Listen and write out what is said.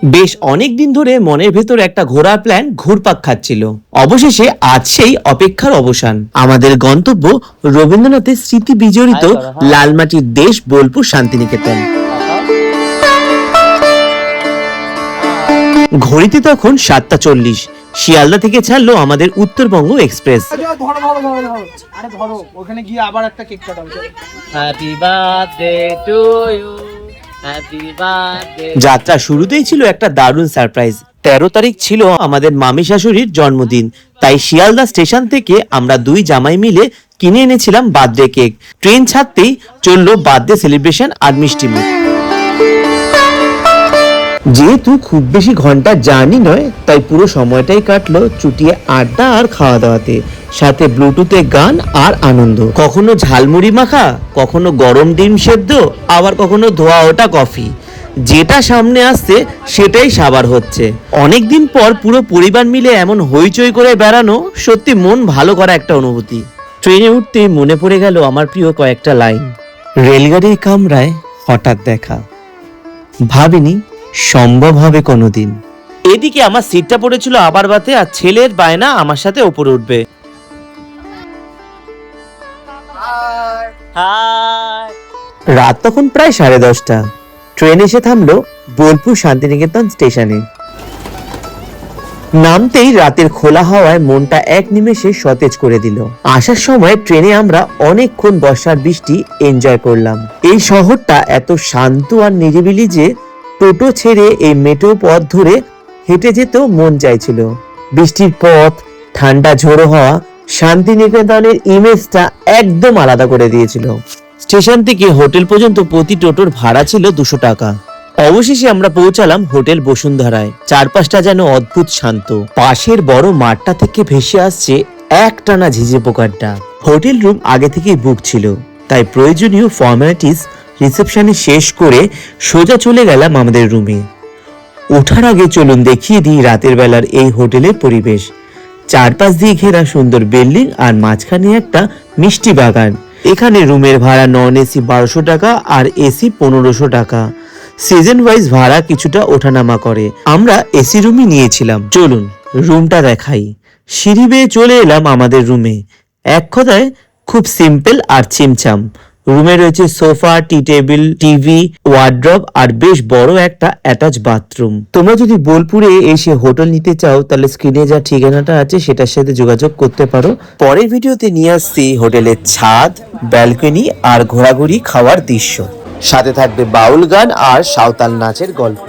বেশ অনেক দিন ধরে মনের ভেতর একটা ঘোরার প্ল্যান ঘুরপাক খাচ্ছিল। অবশেষে আজ সেই অপেক্ষার অবসান। আমাদের গন্তব্য রবীন্দ্রনাথের স্মৃতি বিজড়িত লালমাটির দেশ বোলপুর শান্তিনিকেতন। ঘড়িতে তখন 7:40। শিয়ালদা থেকে ছাড়লো আমাদের উত্তরবঙ্গ এক্সপ্রেস। যাত্রা শুরুতেই ছিল একটা দারুণ সারপ্রাইজ। 13 তারিখ ছিল আমাদের মামি শাশুড়ির জন্মদিন, তাই শিয়ালদা স্টেশন থেকে আমরা দুই জামাই মিলে কিনে এনেছিলাম বার্থডে কেক। ট্রেন ছাড়তেই চললো বার্থডে সেলিব্রেশন আর মিষ্টিমুখ। যেহেতু খুব বেশি ঘন্টা জার্নি নয়, তাই পুরো সময়টাই কাটলো চুটিয়ে আড্ডা আর খাওয়া দাওয়াতে, সাথে ব্লুটুথে গান আর আনন্দ। কখনো ঝালমুড়ি মাখা, কখনো গরম ডিম সেদ্ধ, আবার কখনো ধোয়া ওটা কফি। যেটা সামনে আসছে সেটাই সাবার হচ্ছে। অনেকদিন পর পুরো পরিবার মিলে এমন হইচই করে বেড়ানো সত্যি মন ভালো করা একটা অনুভূতি। ট্রেনে উঠতে মনে পড়ে গেল আমার প্রিয় কয়েকটা লাইন। রেলগাড়ির কামরায় হঠাৎ দেখা, ভাবিনি সম্ভব হবে কোনোদিন। এদিকে আমার সিটটা পড়েছিল আবার বাতে, আর ছেলের বায়না আমার সাথে উপরে উঠবে। রাত তখন প্রায় 10:30। ট্রেন এসে থামলো বোলপুর শান্তিনিকেতন স্টেশনে। নামতেই রাতের খোলা হাওয়ায় মনটা এক নিমেষে সতেজ করে দিল। আসার সময় ট্রেনে আমরা অনেকক্ষণ বর্ষার বৃষ্টি এনজয় করলাম। এই শহরটা এত শান্ত আর নিরিবিলি যে টোটো ছেড়ে এই মেট্রো পথ ধরে হেঁটে যেতেও মন চাইছিল। বৃষ্টির পথ, ঠান্ডা ঝোড়ো হওয়া শান্তিনিকেতনের ইমেজটা একদম আলাদা করে দিয়েছিল। স্টেশন থেকে হোটেল পর্যন্ত প্রতি টোটোর ভাড়া ছিল 200 টাকা। অবশেষে আমরা পৌঁছালাম হোটেল বসুন্ধরায়। চারপাশটা যেন অদ্ভুত শান্ত। পাশের বড় মাঠটা থেকে ভেসে আসছে একটানা ঝিঝে পোকার ডাক। হোটেল রুম আগে থেকেই বুক ছিল, তাই প্রয়োজনীয় ফর্মালিটিস রিসেপশনে শেষ করে সোজা চলে গেলাম আমাদের রুমে। ওঠার আগে চলুন দেখিয়ে দিই রাতের বেলার এই হোটেলের পরিবেশ। চারপাশ দিয়ে ঘেরা সুন্দর বিল্ডিং আর মাঝখানে একটা মিষ্টি বাগান। এখানে রুমের ভাড়া নন এসি 1200 টাকা আর এসি 1500 টাকা। সিজন ওয়াইজ ভাড়া কিছুটা ওঠানামা করে। আমরা এসি রুমই নিয়েছিলাম। চলুন রুমটা দেখাই। সিঁড়ি বেয়ে চলে এলাম আমাদের রুমে। এক কথায় খুব সিম্পল আর ছিমছাম। রুমে রয়েছে সোফা, টি টেবিল, টিভি, ওয়ার্ড্রব আর বেশ বড় একটা অ্যাটাচ বাথরুম। তোমরা যদি বোলপুরে এসে হোটেল নিতে চাও তাহলে স্ক্রিনে যা ঠিকানাটা আছে সেটার সাথে যোগাযোগ করতে পারো। পরের ভিডিওতে নিয়ে আসছি হোটেলের ছাদ, ব্যালকনি আর ঘোরাঘুরি খাওয়ার দৃশ্য। সাথে থাকবে বাউল গান আর সাঁওতাল নাচের গল্প।